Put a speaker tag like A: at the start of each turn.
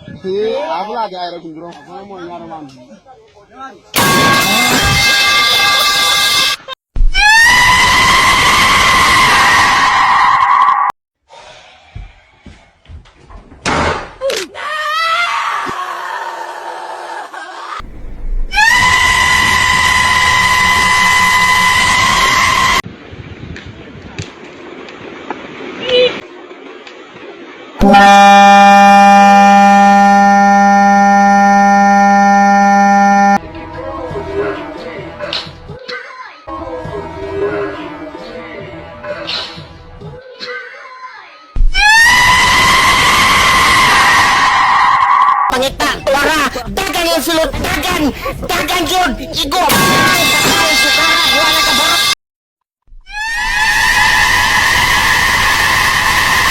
A: Aku lagi air gundro. Aku mau nyari mandi.
B: Pangita, wara, dagan yung sulod, dagan jud, igo, dagan suka.